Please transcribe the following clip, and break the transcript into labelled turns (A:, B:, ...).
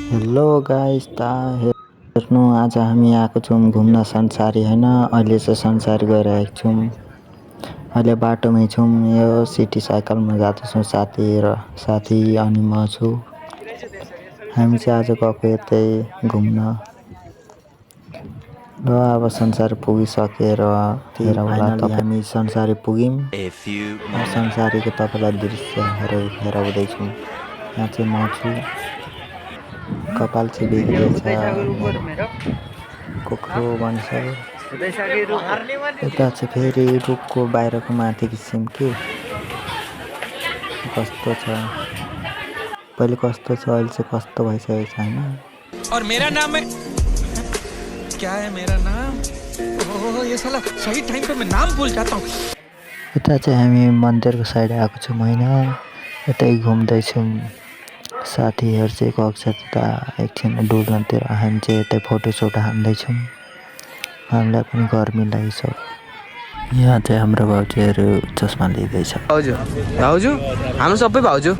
A: Hello guys हेर्नु आज हामी आएको छौँ घुम्न संसारी होइन। अहिले चाहिँ संसारी गइरहेको छौँ। अहिले बाटोमै छौँ। यो सिटी साइकलमा जाँदैछौँ साथी अनि म छु। हामी चाहिँ आज गएको यतै घुम्न र अब संसार पुगिसकेर फाइनली हामी संसारी पुग्यौँ। संसारीको तपाईँलाई दृश्य हेराउँदैछौँ। यहाँ चाहिँ म छु। कपाल चाहिँ बिग्रिएछ, कुखुरो भन्छ। यता चाहिँ फेरि रुखको बाहिरको माथि किसिम के कस्तो छ, पहिले कस्तो छ अहिले चाहिँ कस्तो भइसकेको छ होइन।
B: और मेरा नाम है क्या है मेरा नाम? ओह ये साला सही टाइम पे मैं नाम भूल जाता हूँ।
A: यता चाहिँ हामी मन्दिरको साइड आएको छौँ होइन। यतै घुम्दैछौँ। साथीहरू चाहिँ गएको छ त्यता एकछिन डुल्नतिर। हामी चाहिँ यतै फोटोसोटो हान्दैछौँ। हामीलाई पनि गर्मी लागिसक्यो। यहाँ चाहिँ हाम्रो भाउजूहरू चस्मा लिँदैछ।
C: भाउजू हाम्रो सबै भाउजू